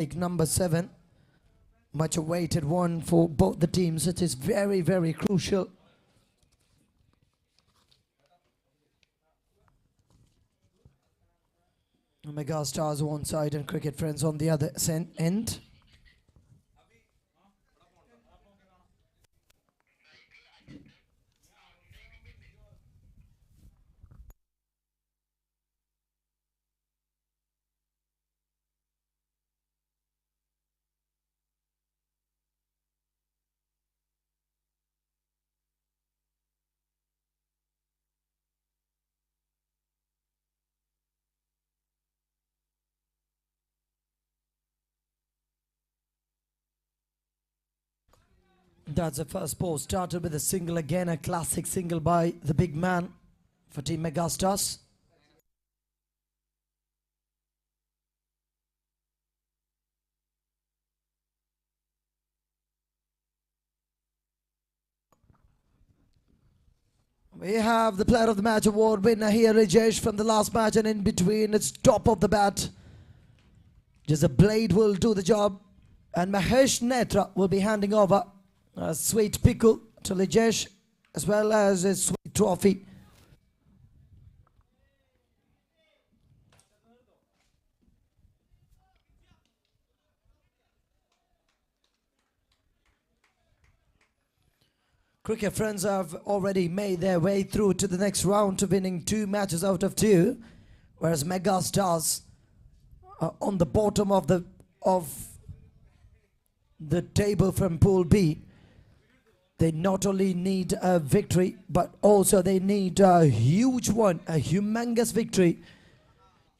Number 7, much awaited one for both the teams. It is very, very crucial. Mega Stars one side and Cricket Friends on the other end. That's the first ball. Started with a single again, a classic single by the big man for Team Megastars. We have the Player of the Match award winner here, Rajesh, from the last match, and in between it's top of the bat. Just a blade will do the job, and Mahesh Netra will be handing over a sweet pickle to Rajesh as well as a sweet trophy. Cricket Friends have already made their way through to the next round to winning 2 matches out of 2, whereas Mega Stars are on the bottom of the table from Pool B. They not only need a victory, but also they need a huge one, a humongous victory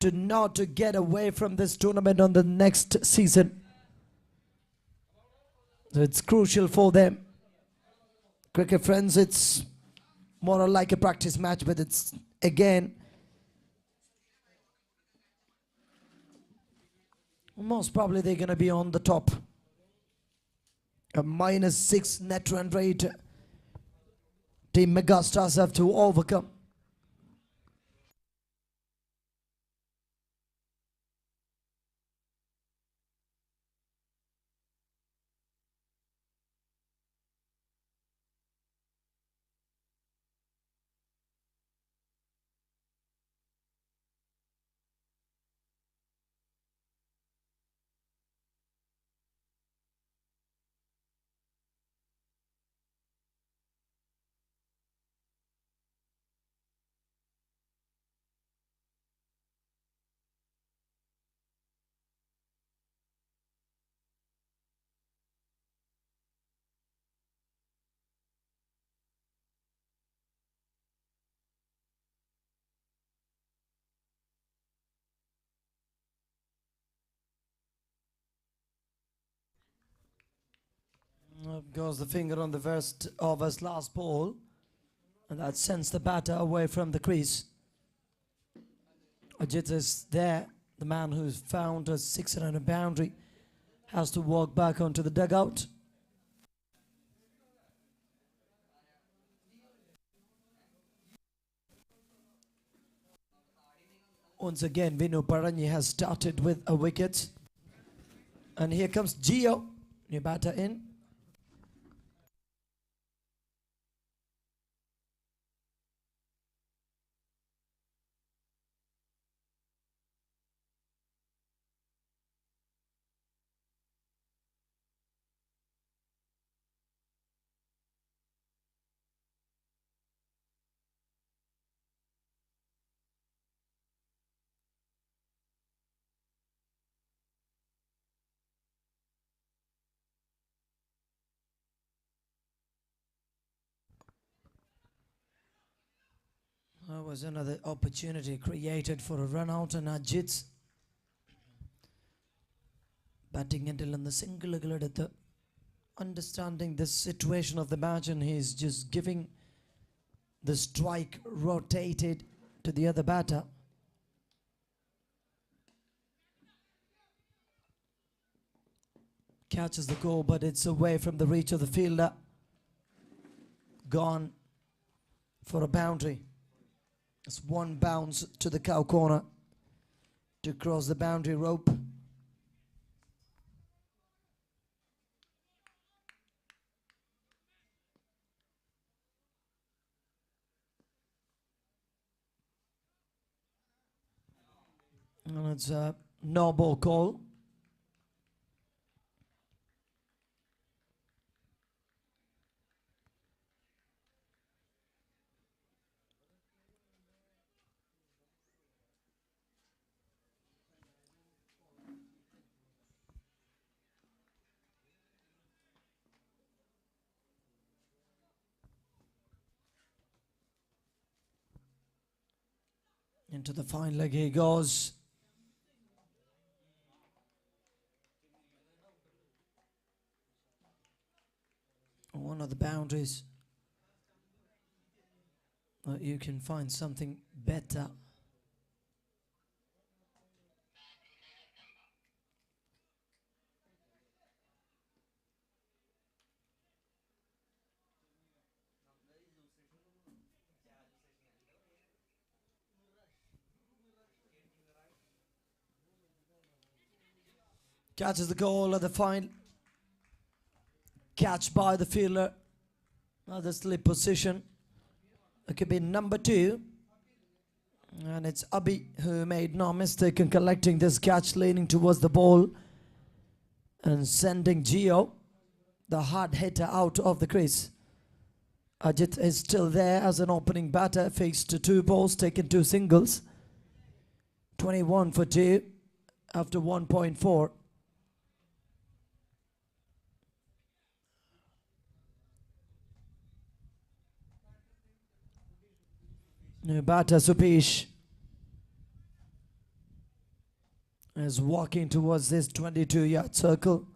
to not get away from this tournament on the next season. So it's crucial for them. Cricket Friends, it's more like a practice match, but it's again most probably they're going to be on the top. A -6 net run rate Team Megastars have to overcome. Up goes the finger on the first of his last ball, and that sends the batter away from the crease. Ajit is there, the man who's found a 6-run boundary, has to walk back onto the dugout. Once again, Vinu Paranyi has started with a wicket. And here comes Gio, new batter in. There was another opportunity created for a run out, and Ajit batting until on the single at the understanding the situation of the match, and he's just giving the strike rotated to the other batter. Catches the goal, but it's away from the reach of the fielder. Gone for a boundary. It's one bounce to the cow corner to cross the boundary rope. And it's a no ball call. Into the fine leg he goes. One of the boundaries. You can find something better. Catches the goal at the fine. Catch by the fielder. Another slip position. It could be number 2. And it's Abhi who made no mistake in collecting this catch, leaning towards the ball and sending Gio, the hard hitter, out of the crease. Ajit is still there as an opening batter, faced 2 balls, taken 2 singles. 21 for 2 after 1.4. New batter Supish is walking towards this 22-yard circle.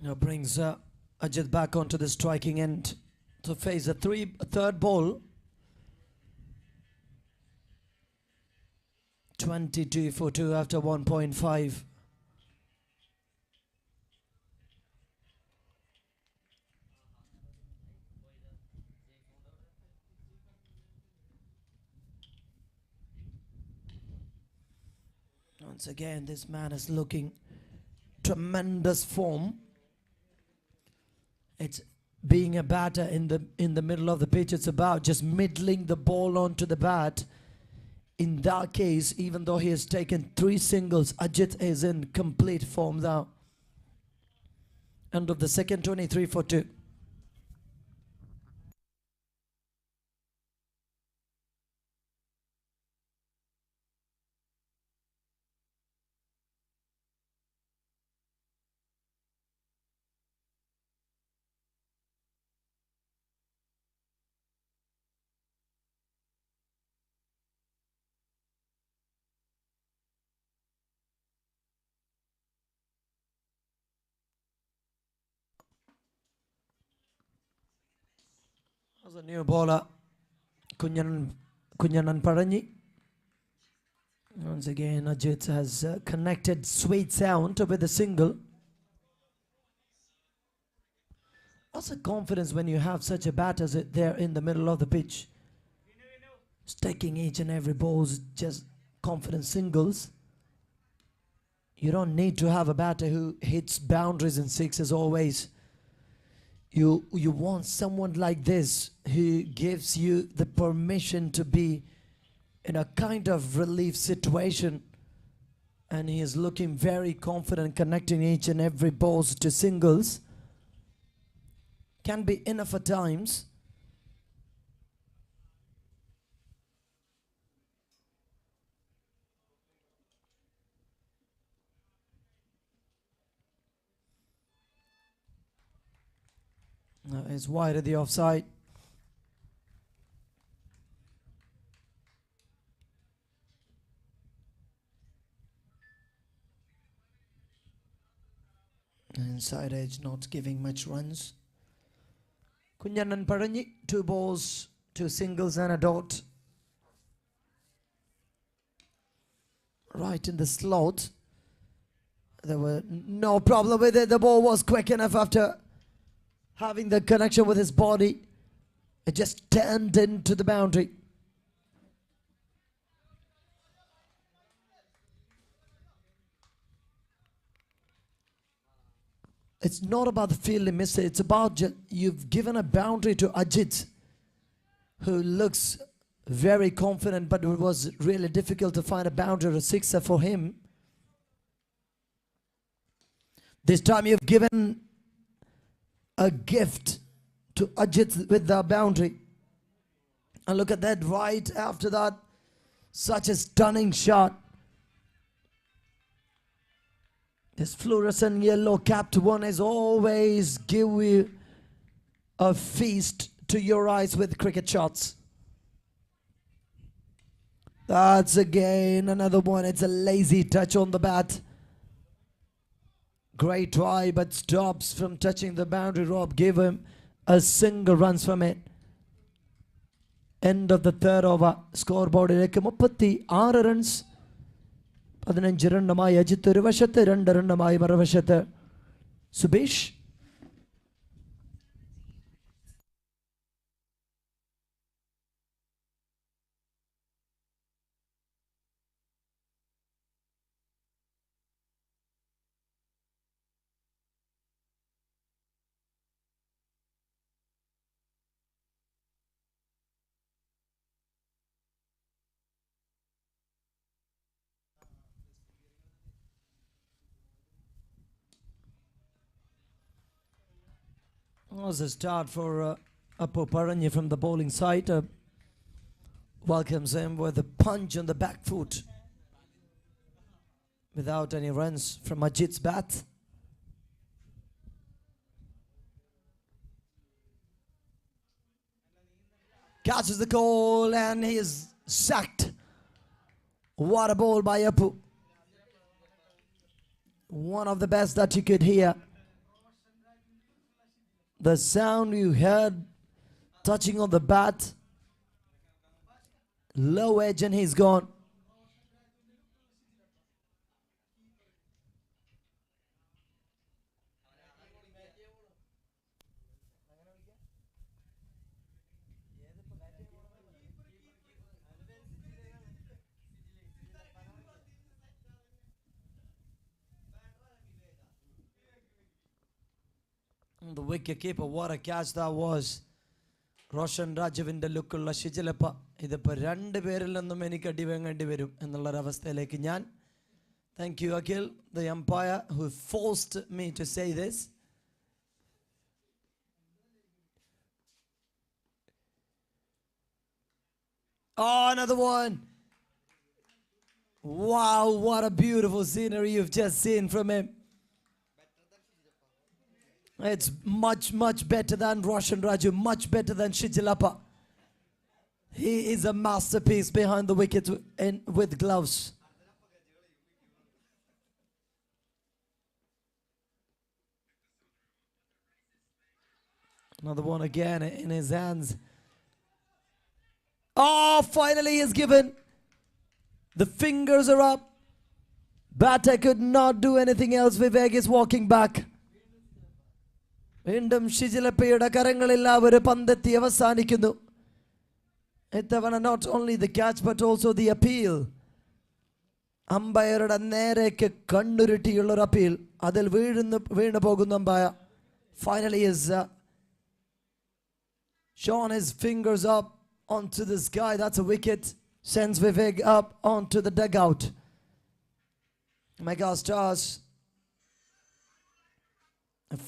Now brings Ajit back onto the striking end to face a third ball. 22 for 2 after 1.5. Once again, this man is looking tremendous form. It's being a batter in the middle of the pitch. It's about just middling the ball onto the bat. In that case, even though he has taken 3 singles, Ajit is in complete form now. End of the second, 23 for 2. As a new bowler, Kunyanan Paranyi. Once again, Ajit has connected sweet sound with a single. What's the confidence when you have such a batter there in the middle of the pitch? Taking each and every ball, just confident singles. You don't need to have a batter who hits boundaries and sixes always. You want someone like this who gives you the permission to be in a kind of relief situation, and he is looking very confident, connecting each and every balls to singles. Can be enough at times. Now it's wide of the offside. Inside edge not giving much runs. Kunyanan Paranyi, 2 balls, 2 singles and a dot. Right in the slot. There were no problem with it. The ball was quick enough after having the connection with his body. It just turned into the boundary. It's not about the fielding miss. It's about you've given a boundary to Ajit, who looks very confident, but it was really difficult to find a boundary or a sixer for him. This time you've given a gift to Ajit with the boundary. And look at that, right after that, such a stunning shot. This fluorescent yellow capped one is always give you a feast to your eyes with cricket shots. That's again another one. It's a lazy touch on the bat. Great try, but stops from touching the boundary. Rob gave him a single runs from it. End of the third over. Scoreboard 36 runs. 15 റണ്ണുമായി Ajith ഒരു വശത്ത്, 2 റണ്ണുമായി മറുവശത്ത് Subesh. Was a start for Apo Paranya from the bowling side. Welcomes him with a punch on the back foot. Without any runs from Ajit's bat. Catches the call and he is sacked. What a ball by Apu. One of the best that you could hear. The sound you heard touching on the bat, low edge, and he's gone. The wicket keeper, what a catch that was. Roshan Rajavinde lookulla Shijalappa. ഇതിപ്പോൾ 2 പേരിൽ നിന്നും എനിക്ക് അടി വാങ്ങേണ്ടി വരും എന്നുള്ളൊരവസ്ഥയിലേക്ക് ഞാൻ. Thank you, Akhil, the umpire who forced me to say this. Oh, another one. Wow, what a beautiful scenery you've just seen from him. It's much, much better than Roshan Raju, much better than Shijalappa. He is a masterpiece behind the wicket with gloves. Another one again in his hands. Oh, finally he's given. The fingers are up. Batter could not do anything else. Vivek is walking back. വീണ്ടും ഷിജിലപ്പയുടെ കരങ്ങളിൽ ആ ഒരു പന്തെത്തി അവസാനിക്കുന്നു. ഇത്തവണ not only the catch but also the appeal. അമ്പയറുടെ നേരേക്ക് കണ്ണുരുട്ടിയുള്ളൊരു appeal. അതിൽ വീണു പോകുന്ന umpire. Finally is shone his fingers up onto the sky. That's a wicket. Sends Vivek up onto the dugout. Mega Stars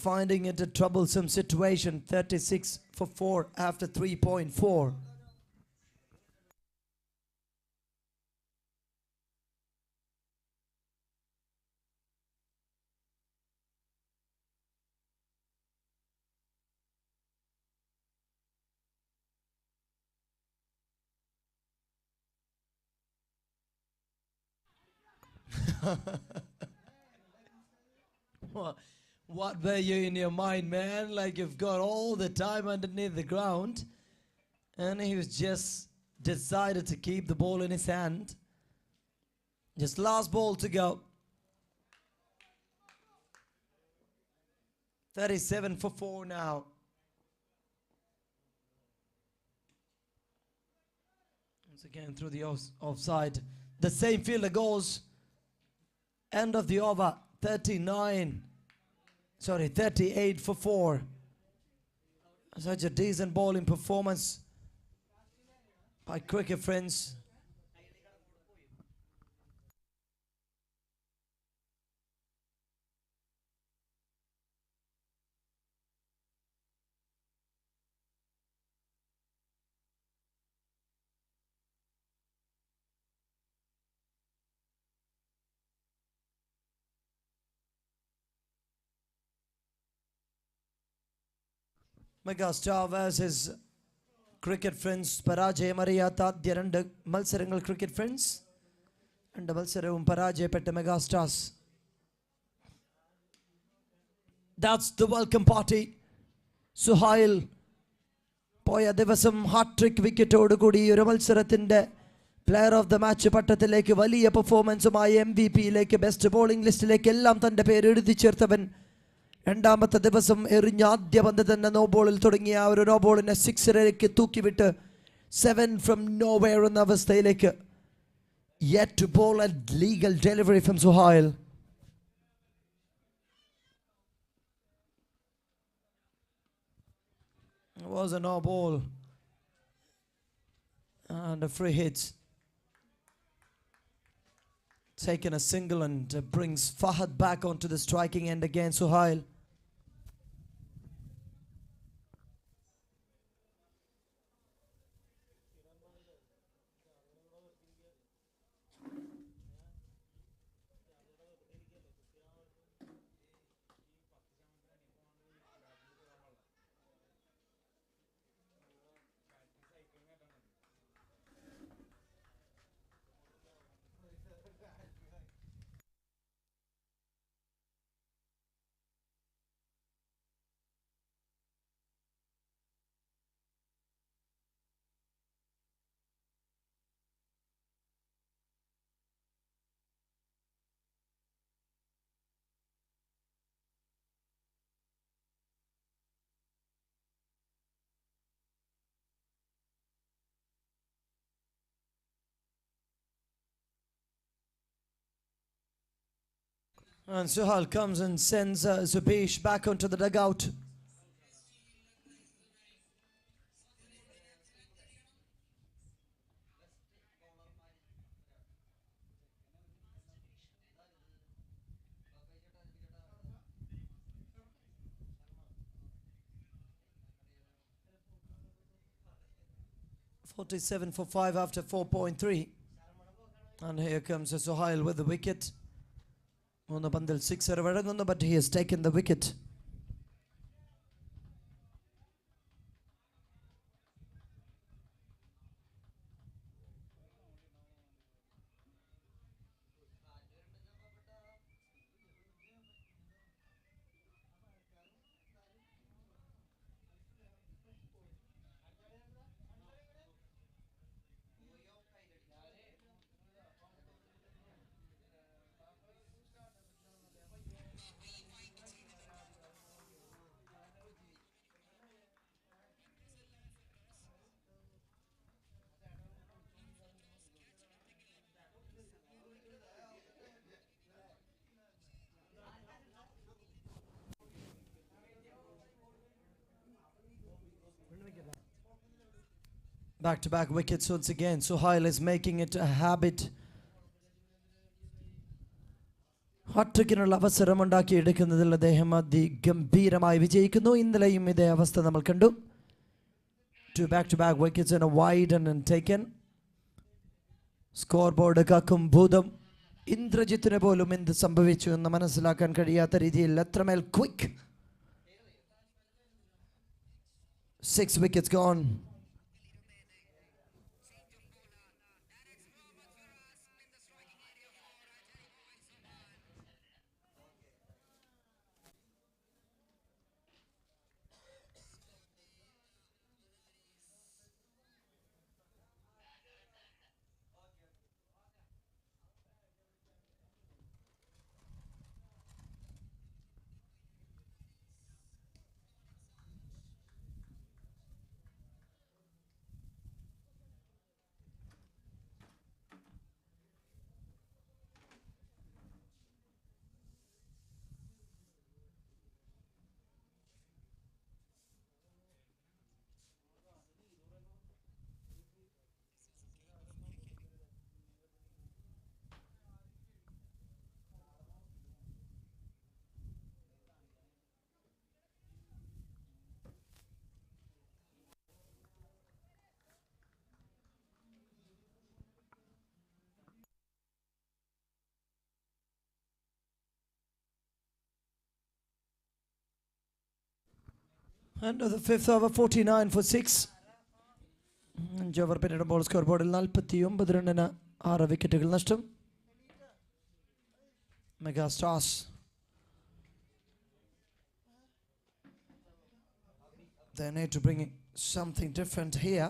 finding it a troublesome situation. 36 for 4 after 3.4. What were you in your mind, man? Like you've got all the time underneath the ground And he was just decided to keep the ball in his hand. Just last ball to go. 37 for 4 now. Once again through the offside. The same fielder goes. End of the over. 38 for 4. Such a decent bowling performance by cricket friends. Megastar versus cricket friends. പരാജയമറിയാത്ത ആദ്യ 2 മത്സരങ്ങൾ cricket friends. 2 മത്സരവും പരാജയപ്പെട്ട മെഗാസ്റ്റാർസ്. That's the welcome party. Suhail പോയ ദിവസം hat trick വിക്കറ്റോടുകൂടി ഒരു മത്സരത്തിന്റെ player of the match പട്ടത്തിലേക്ക് വലിയ പെർഫോമൻസുമായി MVP-യിലേക്ക് best bowling ലിസ്റ്റിലേക്ക് എല്ലാം തന്റെ പേര് എഴുതി ചേർത്തവൻ രണ്ടാമത്തെ ദിവസം എറിഞ്ഞ ആദ്യ പന്ത് തന്നെ നോ ബോളിൽ തുടങ്ങിയ ഒരു നോ ബോളിനെ സിക്സറിലേക്ക് തൂക്കിവിട്ട് 7 from nowhere എന്ന അവസ്ഥയിലേക്ക്. Yet to bowl a legal delivery from Suhail. It was a no ball and a free hit. Taken a single and brings Fahad back onto the striking end again. Suhail. And Suhail comes and sends Zubesh back onto the dugout. .47 for 5 after 4.3. And here comes Suhail with the wicket. മൂന്ന് പന്തിൽ 6 വഴങ്ങുന്നു, but he has taken the wicket. Back-to-back wickets once again. Suhail is making it a habit. ഹാട്രിക്കിനുള്ള അവസരം ഉണ്ടാക്കിയെടുക്കുന്നതിൽ അദ്ദേഹം അതിഗംഭീരമായി വിജയിക്കുന്നു. ഇന്നലെയും ഇതേ അവസ്ഥ നമ്മൾ കണ്ടു. 2 back-to-back wickets and a wide and taken. Score board കാക്കും ഭൂതം. ഇന്ദ്രജിത്തിന് പോലും എന്ത് സംഭവിച്ചു എന്ന് മനസ്സിലാക്കാൻ കഴിയാത്ത രീതിയിൽ അത്രമേൽ quick. 6 wickets gone. And the fifth over, 49 for 6. Over പിന്നീട് ബോൾ സ്കോർ ബോർഡിൽ 49 റണ്ണിന് 6 വിക്കറ്റുകൾ നഷ്ടം. Mega Stars they need to bring something different here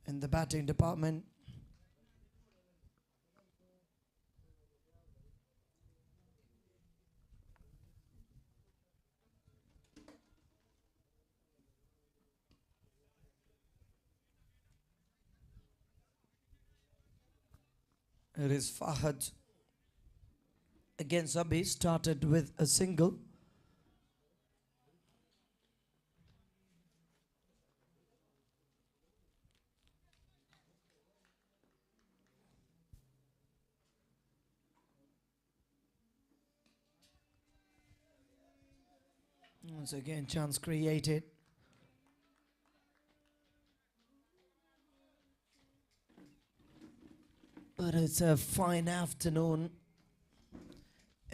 in the batting department. It is Fahad against Abhi, started with a single. Once again, chance created. But it's a fine afternoon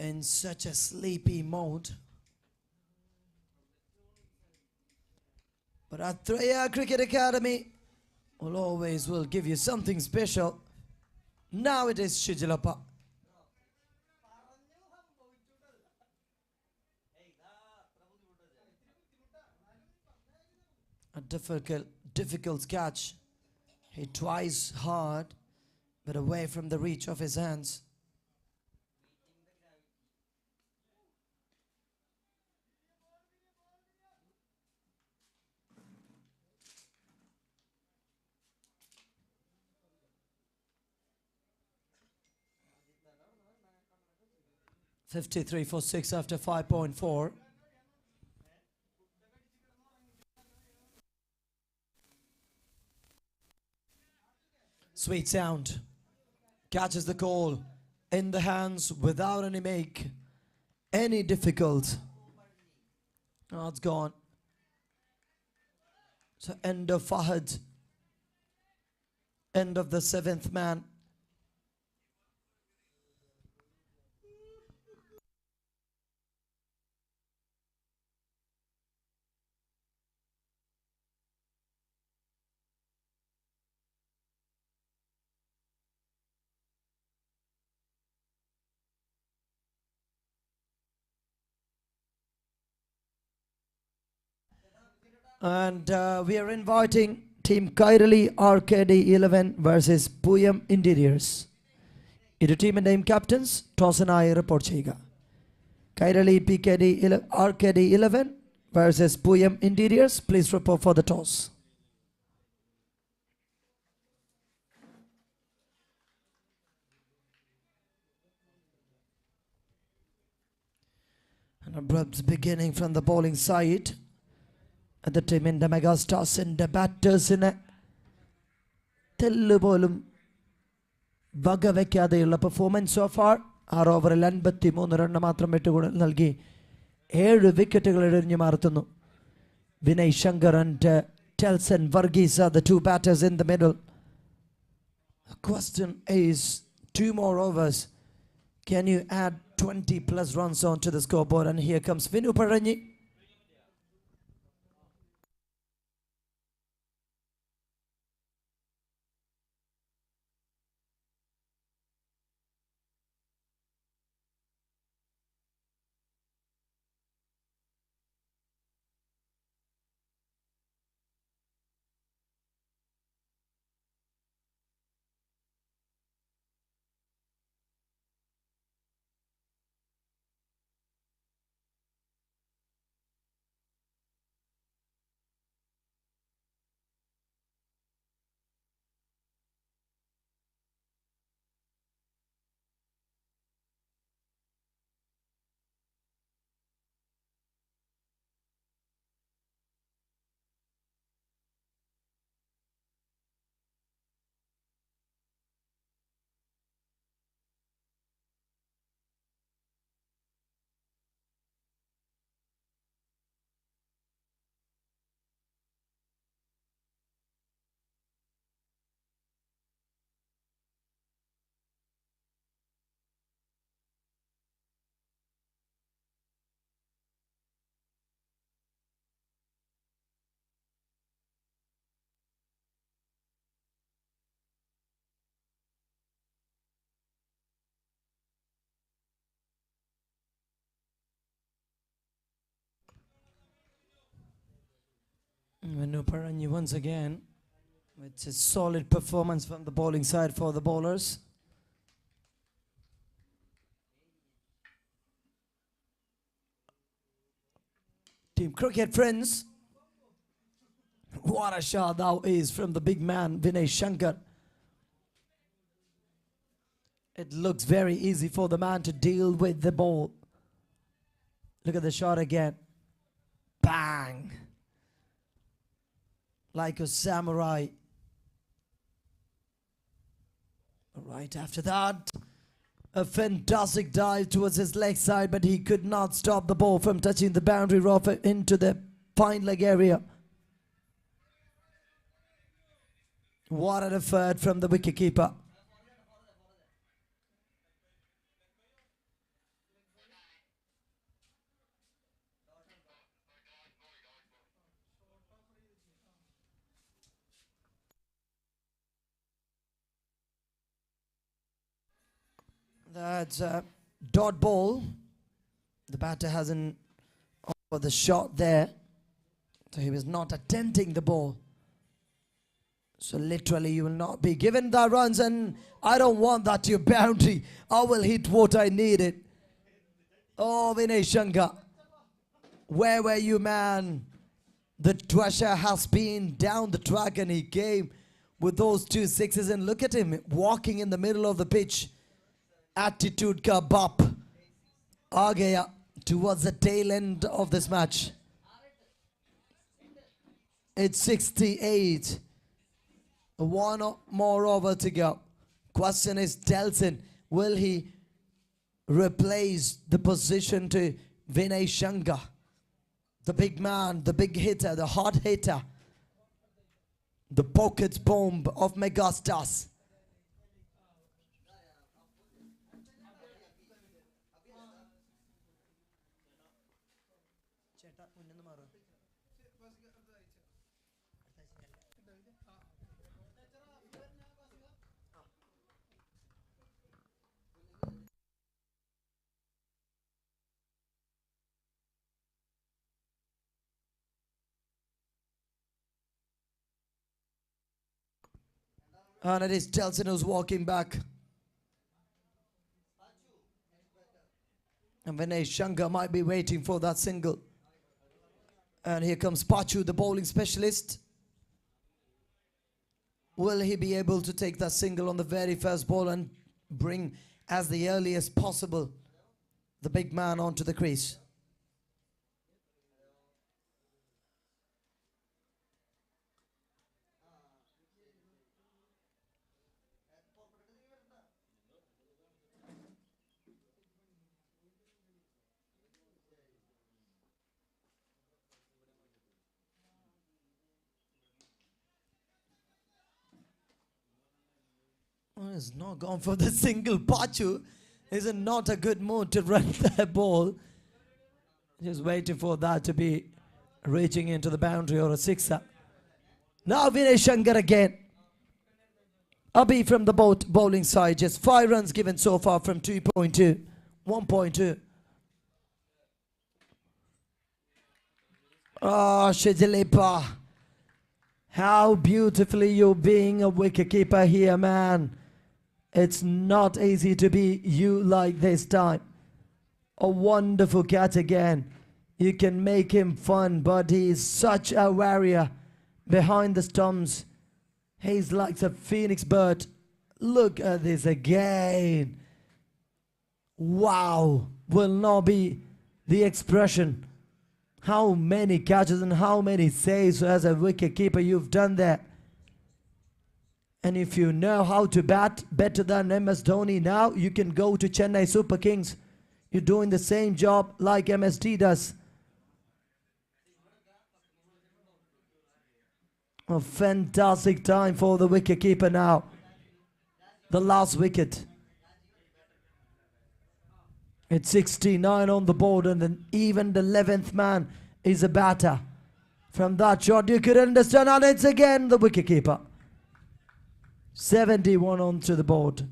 in such a sleepy mode. But Atraya Cricket Academy will give you something special. Now it is Shijilappa. A difficult catch. Hit twice hard, but away from the reach of his hands. $53 for 6 after 5.4. Sweet sound. Catches the call in the hands without any make. Any difficult. Oh, it's gone. So end of Fahad. End of the 7th man. And we are inviting Team Kairali RKD 11 versus Puyam Interiors. Iru team captains toss and report cheyuka. Kairali RKD 11 versus Puyam Interiors. Please report for the toss. And abrupt beginning from the bowling side. At the team in the Mega Stars in the batters in a Tellubolum Vagavekadilla performance so far are over 53 run matram vittu nalgi 7 വിക്കറ്റുകൾ എറിഞ്ഞു മാറുന്നു. Vinay Shankar and Telson Varghese are the two batters in the middle. The question is 2 more overs. Can you add 20 plus runs onto the scoreboard? And here comes Vinu Paranyi. Manu Paranyi once again, it's a solid performance from the bowling side for the bowlers. Team cricket friends, what a shot that is from the big man Vinay Shankar. It looks very easy for the man to deal with the ball. Look at the shot again. Bang! Like a samurai. Right after that, a fantastic dive towards his leg side, but he could not stop the ball from touching the boundary rough into the fine leg area. What an effort from the wicketkeeper. That's a dot ball. The batter hasn't offered the shot there, so he was not attempting the ball. So literally you will not be given the runs, and I don't want that to your boundary. I will hit what I needed. Oh, Vinay Shankar, where were you, man? The treasure has been down the track and he came with those 2 sixes, and look at him walking in the middle of the pitch. Attitude ka bap aa gaya towards the tail end of this match. It's 68. One more over to go. Question is, Delson, will he replace the position to Vinay Shankar? The big man, the big hitter, the hot hitter, the pocket bomb of megastars. And it is Delson who's walking back. And Vinay Shankar might be waiting for that single. And here comes Pachu, the bowling specialist. Will he be able to take that single on the very first ball and bring as the earliest possible the big man onto the crease? Well, he's not gone for the single. Pachu is in not a good mood to run that ball. Just waiting for that to be reaching into the boundary or a sixer. Now Vinay Shankar again. Abhi from the bowling side. Just 5 runs given so far from 2.2. 1.2. Oh, Shijalipa. How beautifully you're being a wicketkeeper here, man. It's not easy to be you like this time. A wonderful catch again. You can make him fun, but he's such a warrior behind the stumps. He's like a phoenix bird. Look at this again. Wow. Will not be the expression. How many catches and how many saves as a wicket keeper you've done there. And if you know how to bat better than MS Dhoni now, you can go to Chennai Super Kings. You're doing the same job like MSD does. A fantastic time for the wicketkeeper now. The last wicket. It's 69 on the board, and then even the 11th man is a batter. From that shot you could understand, and it's again the wicketkeeper. 71 onto the board.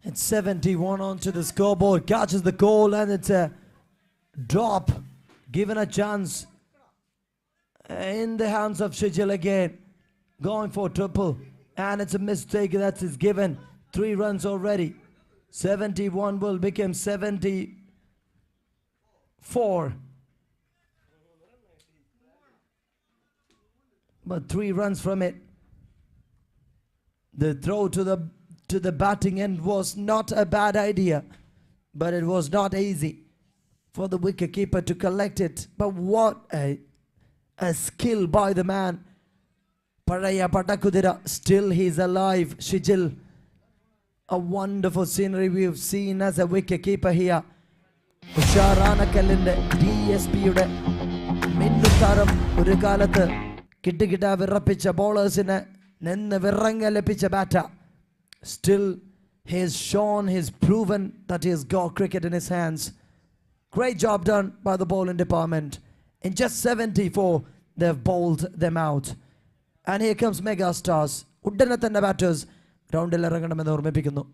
It's 71 onto the scoreboard. Catches the goal and it's a drop. Given a chance in the hands of Shijil again. Going for triple. And it's a mistake that is given. 3 runs already. 71 will become 74. But 3 runs from it. The throw to the batting end was not a bad idea. But it was not easy for the wicketkeeper to collect it. But what a skill by the man. Paraya Patakudira. Still he's alive. Shijil. A wonderful scenery we've seen as a wicketkeeper here. Usharanakalinde DSP-യുടെ മിന്നുതാരം ഒരു കാലത്ത് കിട്ടുകിട്ട വിറപ്പിച്ച ബോളേഴ്സിനെ നിന്ന് വിറങ്ങലിപ്പിച്ച batter. Still he's shown, he's proven that he's got cricket in his hands. Great job done by the bowling department. In just 74 they've bowled them out. And here comes mega stars. ഉടനെ തന്നെ batters ഗ്രൗണ്ടിൽ ഇറങ്ങണമെന്ന് ഓർമ്മിപ്പിക്കുന്നു.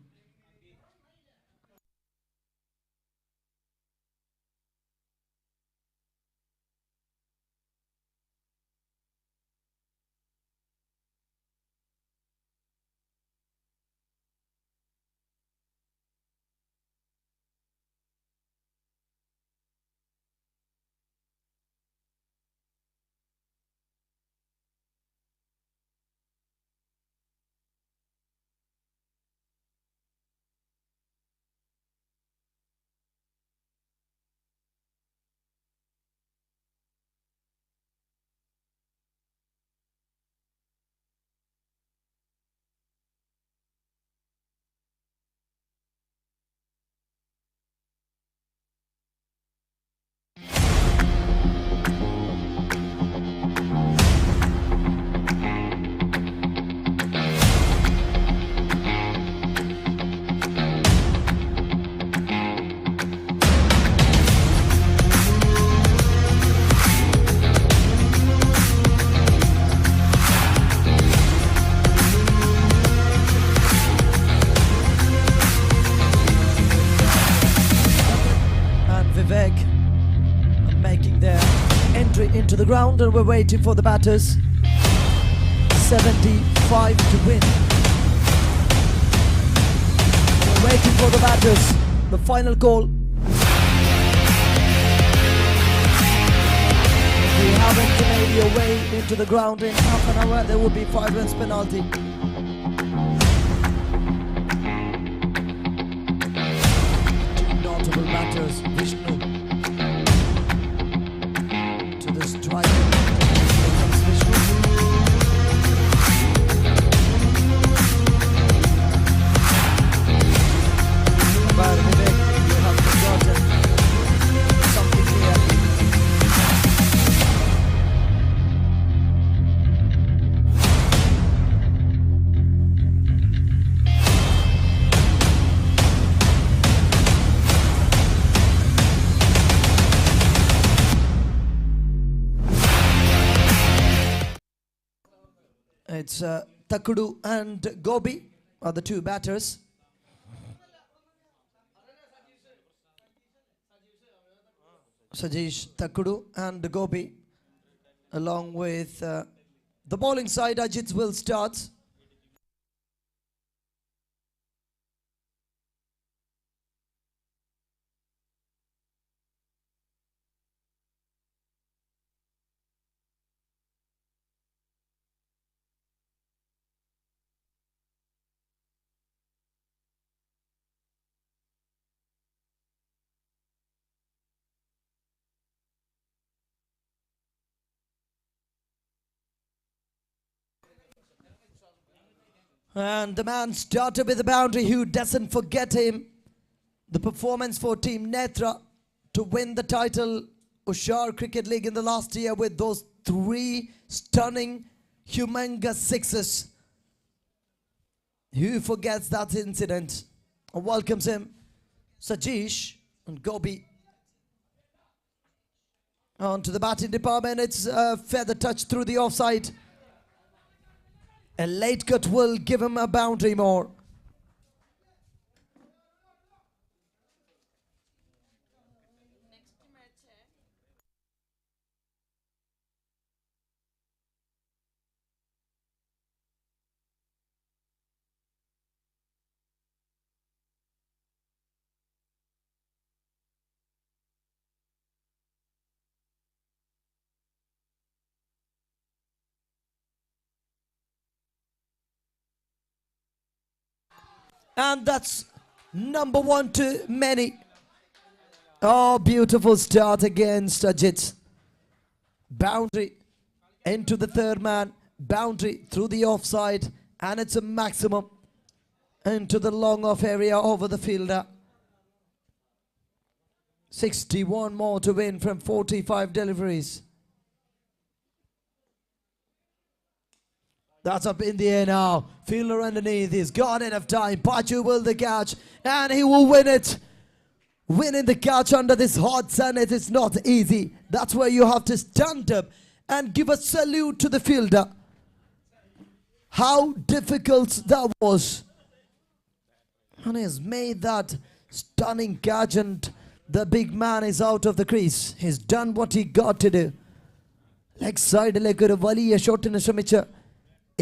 Making their entry into the ground, and we're waiting for the batters. 75 to win. We're waiting for the batters. The final call. If we haven't made your way into the ground in half an hour, there will be 5 runs penalty. Two notable batters, Vishnu. It's Takudu and Gobi are the 2 batters. Sajesh, Takudu and Gobi, along with the bowling side. Ajit will start. And the man started with the boundary. Who doesn't forget him? The performance for Team Netra to win the title Ushar Cricket League in the last year with those 3 stunning, humongous sixes. Who forgets that incident? Welcomes him. Sajesh and Gobi. On to the batting department. It's a feather touch through the offside. A late cut will give him a boundary more. And that's number 1 to many. Oh, beautiful start against Ajit. Boundary into the third man. Boundary through the offside. And it's a maximum into the long off area over the fielder. 61 more to win from 45 deliveries. That's up in the air now. Fielder underneath. He's got enough time. Pachu will the catch. And he will win it. Winning the catch under this hot sun, it is not easy. That's where you have to stand up and give a salute to the fielder. How difficult that was. And he's made that stunning catch, and the big man is out of the crease. He's done what he got to do. Leg side like a വലിയ ഷോട്ടിന് ശ്രമിച്ച്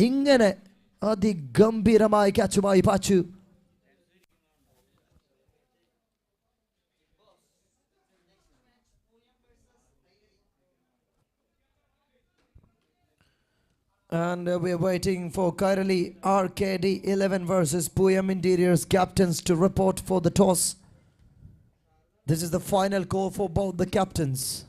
ഇങ്ങനെ അതിഗംഭീരമായ catchuമായി Pachu. And we're waiting for Kairali RKD 11 versus Puyam Interiors captains to report for the toss. This is the final call for both the captains.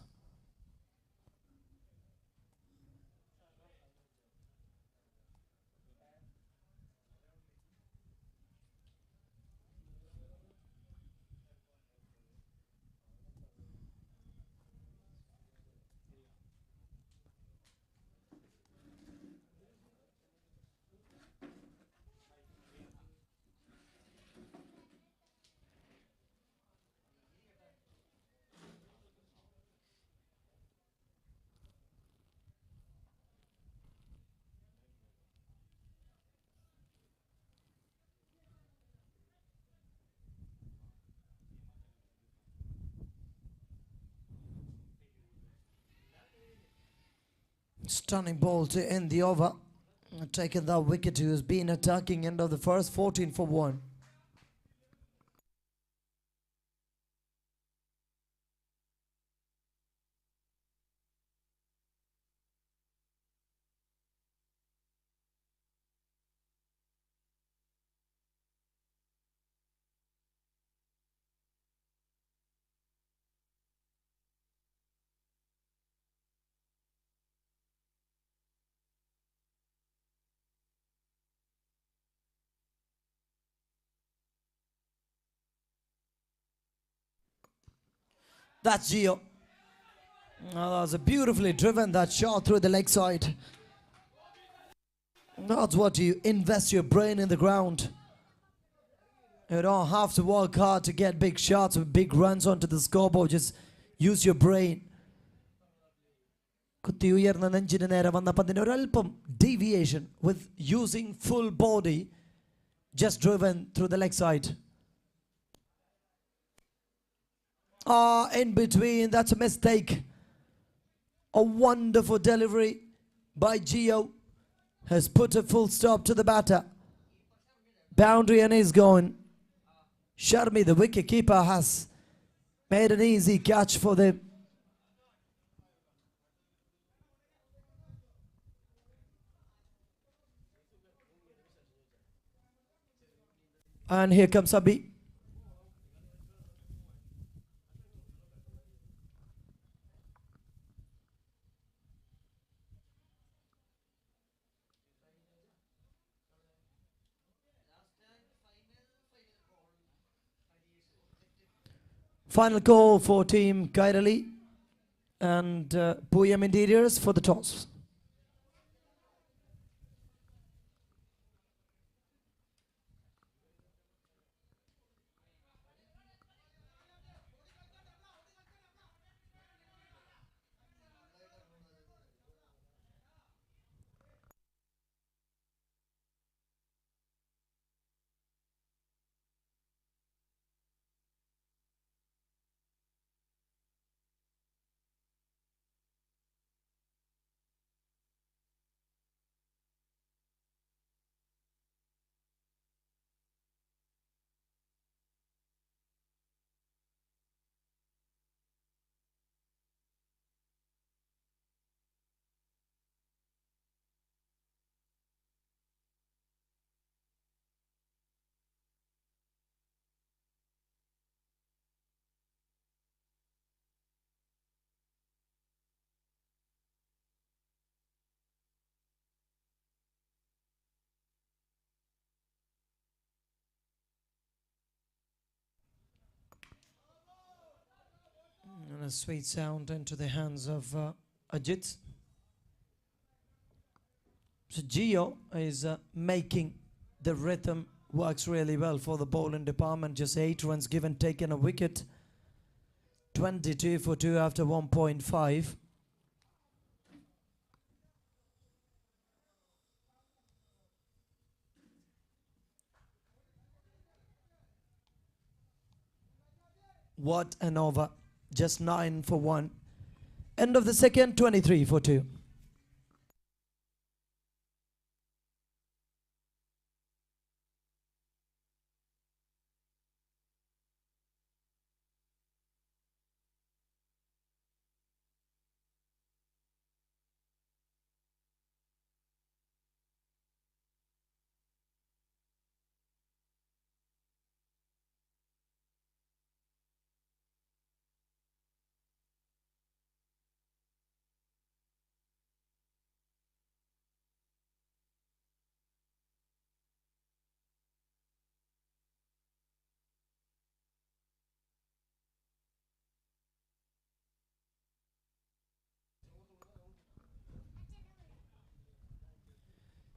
Stunning ball to end the over. Taking that wicket, who has been attacking end of the first, 14 for 1. That's Gio. That was a beautifully driven that shot through the leg side. That's what you invest your brain in the ground. You don't have to work hard to get big shots with big runs onto the scoreboard. Just use your brain. കുത്തി ഉയർന്ന നെഞ്ചിന് നേരെ വന്നപ്പോൾ അതിന് ഒരല്പം deviation with using full body, just driven through the leg side. In between, that's a mistake. A wonderful delivery by Gio has put a full stop to the batter. Boundary and he's going. Sharmi, the wicket keeper, has made an easy catch for them. And here comes Abi. Final call for team Kairali and Puyam Interiors for the toss. a sweet sound into the hands of Ajit. So Gio is making the rhythm works really well for the bowling department. Just 8 runs given, taken a wicket. 22 for 2 after 1.5. What an over. Just 9 for 1. End of the second, 23 for 2.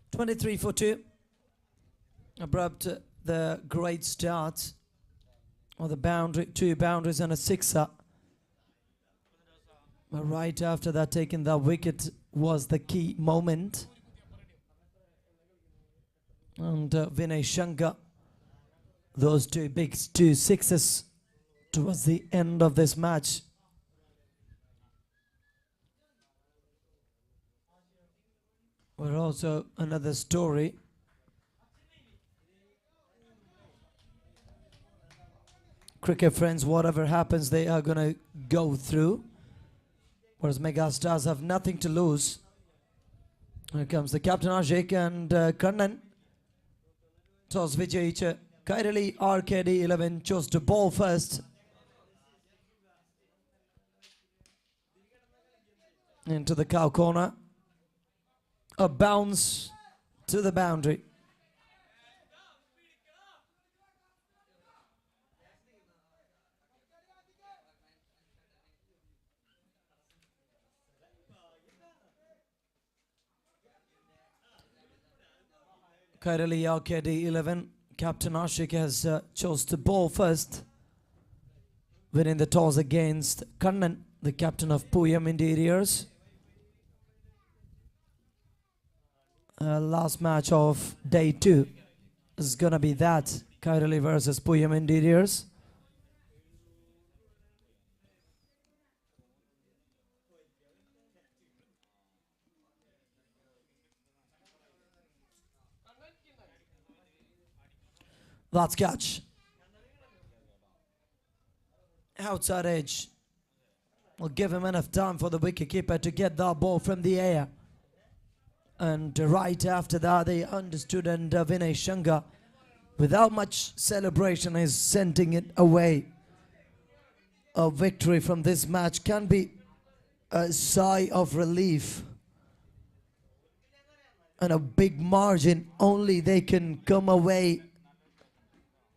Twenty-three for 2. Abrupt the great start of the boundary, 2 boundaries and a sixer. But right after that, taking the wicket was the key moment. And Vinay Shankar, those 2 big 2 sixes towards the end of this match. Were also another story. Cricket friends, whatever happens, they are going to go through. Whereas Megastars have nothing to lose. Here comes the captain Ajik and Kannan. Toss Vijay Kairali RKD 11 chose to bowl first. Into the cow corner. A bounce to the boundary. Kairali RKD 11. Captain Ashik has chose to bowl first, winning the toss against Kannan, the captain of Puyam Interiors. Last match of day 2 is gonna be that Kairali versus Puyam Interiors. That's catch. Outside edge. Will give him enough time for the wicketkeeper to get that ball from the air. And right after that, they understood, and Vinay Shankar, without much celebration, is sending it away. A victory from this match can be a sigh of relief. And a big margin, only they can come away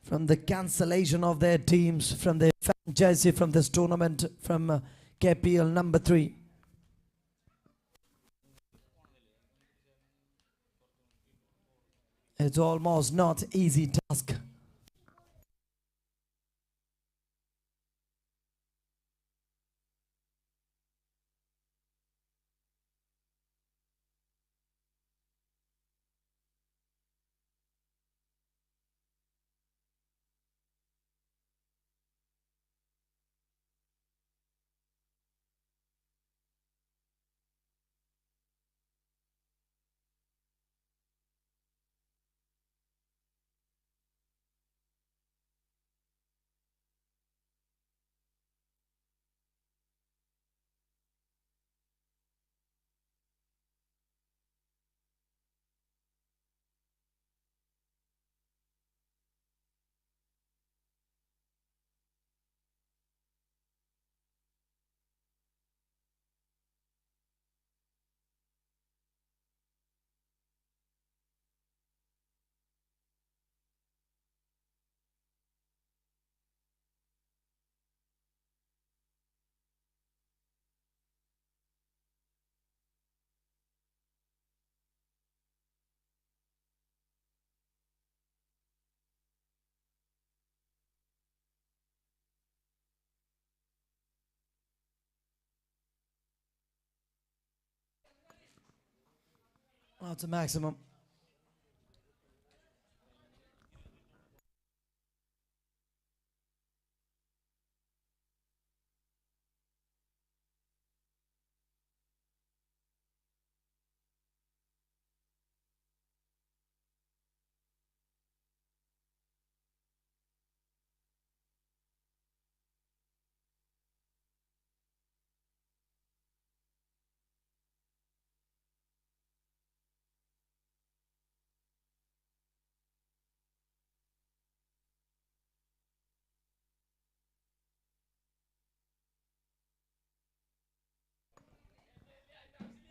from the cancellation of their teams, from their jersey, from this tournament, from KPL number 3. It's almost not easy task. That's a maximum.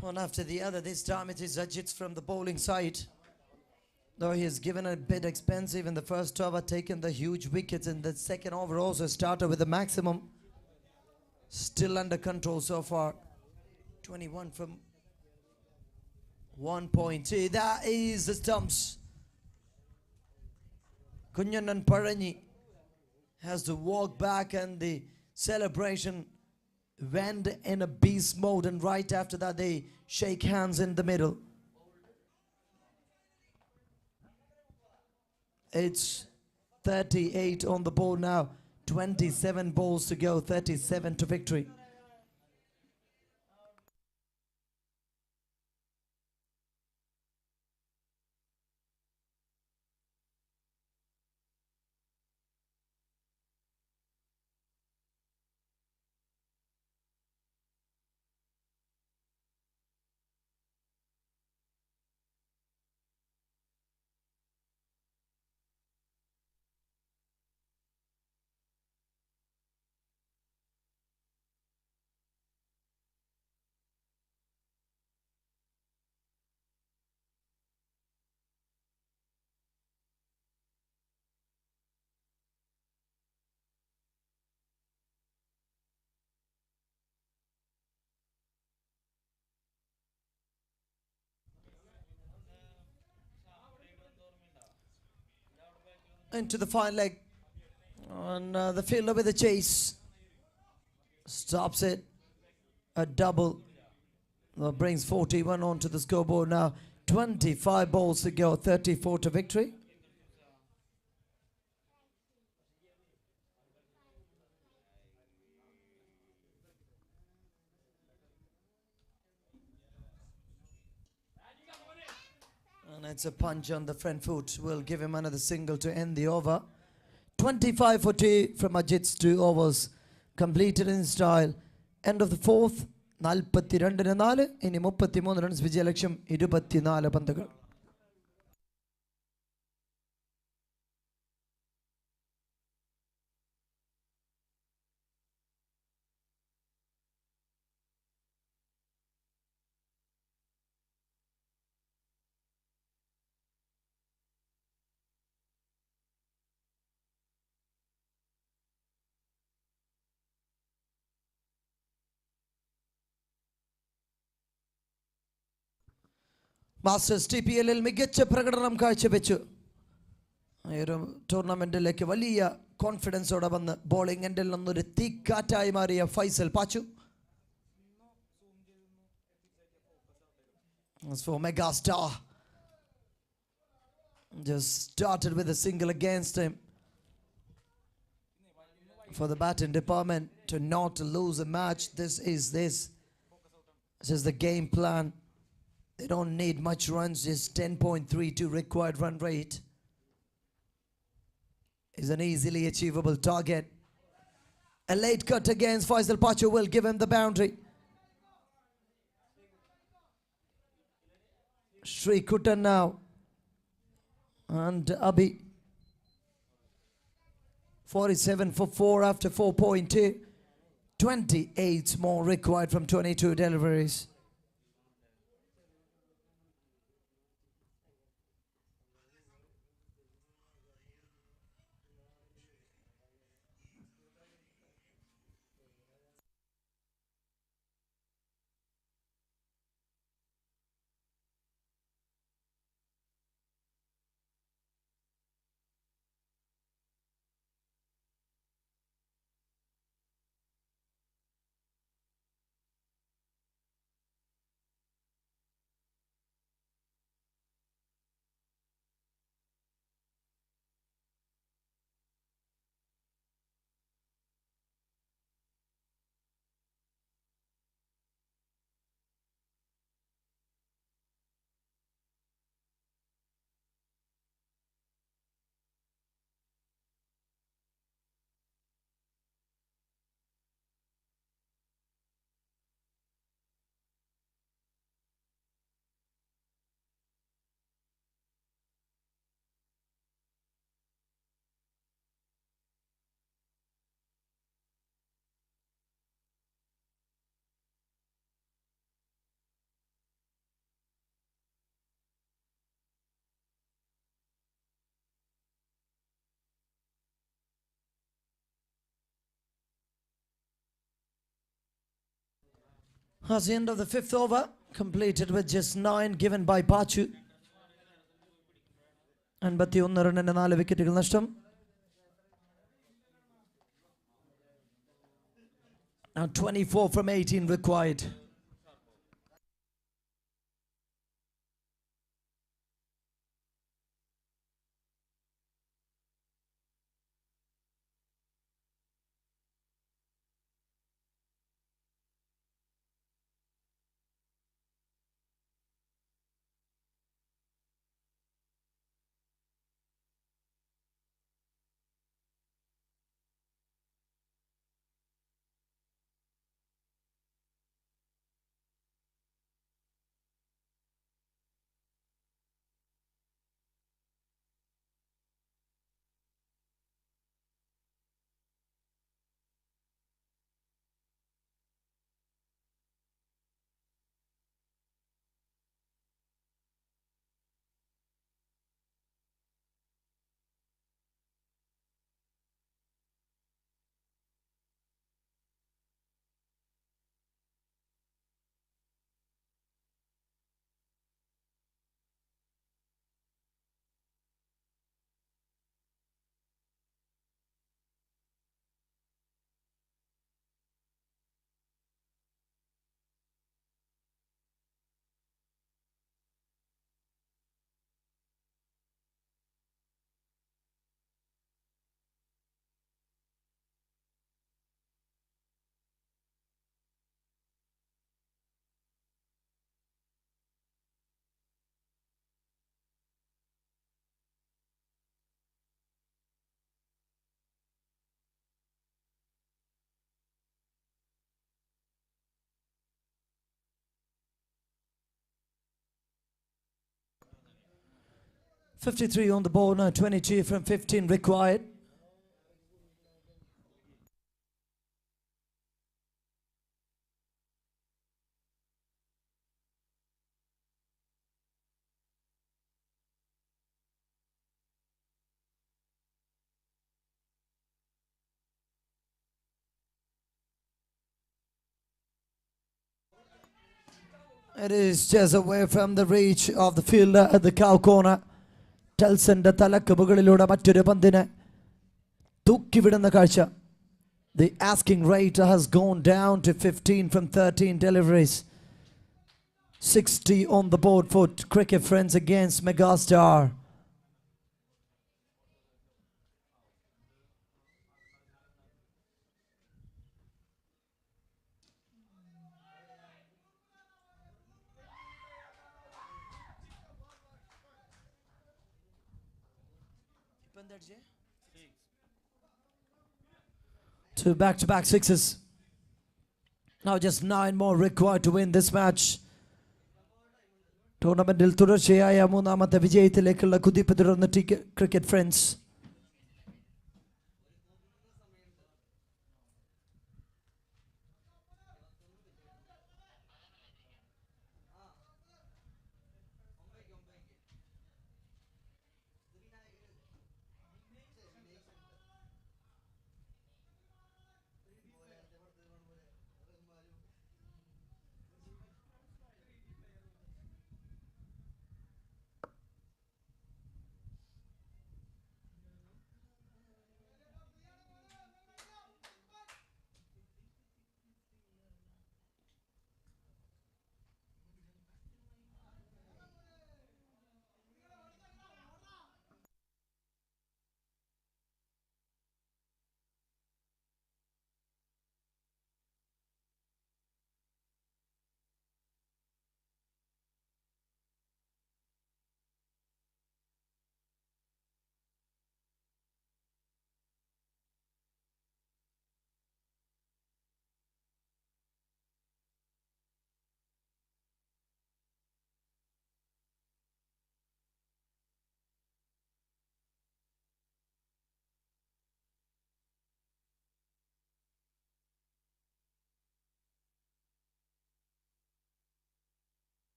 One after the other. This time it is Ajit from the bowling side. Though he has given a bit expensive in the first over, taken the huge wickets in the second over, also started with the maximum. Still under control so far. 21 from 1.2. That is the stumps. Kunyanan Paranyi has to walk back, and the celebration went in a beast mode, and right after that they shake hands in the middle. It's 38 on the board now. 27 balls to go. 37 to victory. Into the final leg. And the fielder with the chase. Stops it. A double. Brings 41 onto the scoreboard now. 25 balls to go. 34 to victory. And it's a punch on the front foot. Will give him another single to end the over. 25 for 2 from Ajit's 2 overs. Completed in style. End of the fourth. 42-4. ഇനി 33 runs വിജയലക്ഷ്യം 24 പന്തുകൾ. Masters TPL-ൽ മികച്ച പ്രകടനം കാഴ്ചവെച്ചു. ഈ ഒരു ടൂർണമെന്റിലേക്ക് വലിയ കോൺഫിഡൻസോടെ വന്ന് bowling എൻഡിൽ നിന്നൊരു തീക്കാറ്റായി മാറിയ Faisal Pachu. As for Megastar, just started with a single against him. For the batting department to not lose a match, this is the game plan. They don't need much runs, just 10.32 required run rate is an easily achievable target. A late cut against Faisal Pachu will give him the boundary. Sri Kutan now and Abhi. 47 for 4 after 4.2. 28 more required from 22 deliveries. That's the end of the fifth over, completed with just 9 given by Pachu. And 51 റണ്ണിന് 4 വിക്കറ്റുകൾ നഷ്ടം. Now 24 from 18 required. .53 on the board now, 22 from 15 required. It is just away from the reach of the fielder at the cow corner. Telson's തലക്ക് മുകളിലൂടെ മറ്റൊരു പന്തിനെ തൂക്കിവിടുന്ന കാഴ്ച. The asking rate has gone down to 15 from 13 deliveries. 60 on the board for cricket friends against Megastar. Two back-to-back sixes. Now just 9 more required to win this match. ടൂർണമെന്റിൽ തുടർച്ചയായ മൂന്നാമത്തെ വിജയത്തിലേക്കുള്ള കുതിപ്പ് തുടർന്ന് cricket friends.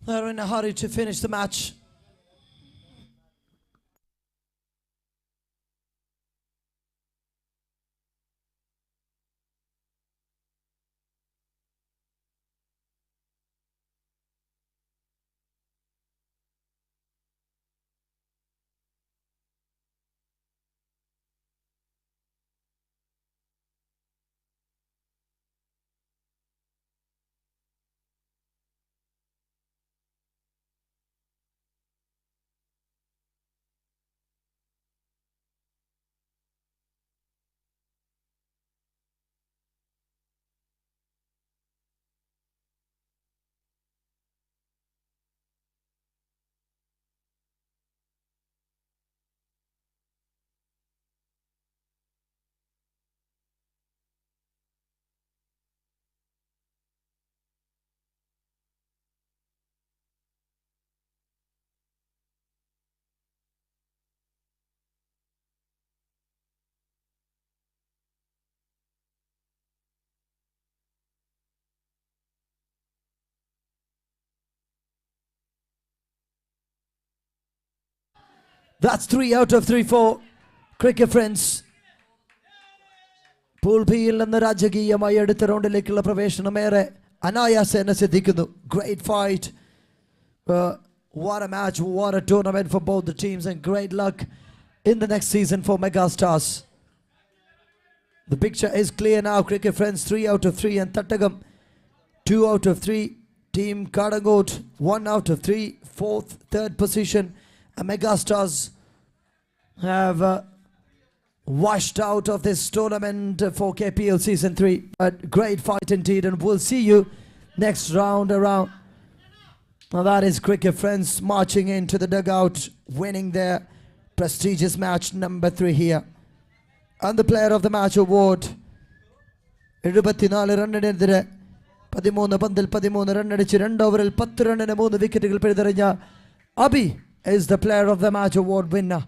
They're in a hurry to finish the match. That's 3 out of 3 for cricket friends. Pool P-യിൽ നിന്ന് രാജകീയമായി അടുത്ത റൗണ്ടിലേക്കുള്ള പ്രവേശനമേറെ അനായാസേന സിദ്ധിക്കുന്നു. Great fight. What a match, what a tournament for both the teams, and great luck in the next season for Megastars. The picture is clear now, cricket friends. 3 out of 3, and Tattagam 2 out of 3. Team Kadangot 1 out of 3, 4th, 3rd position. And Megastars have washed out of this tournament for KPL season 3. A great fight indeed, and we'll see you next round around. Now that is cricket friends marching into the dugout, winning their prestigious match number 3 here. And the player of the match award, 74 റണ്ണിനെതിരെ 13 പന്തിൽ 13 റണ്ണടിച്ച് 2 ഓവറിൽ 10 റണ്ണിന് 3 വിക്കറ്റുകൾ പിഴുതെറിഞ്ഞ Abhi is the player of the match award winner.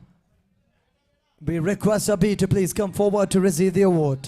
We request Abhi to please come forward to receive the award.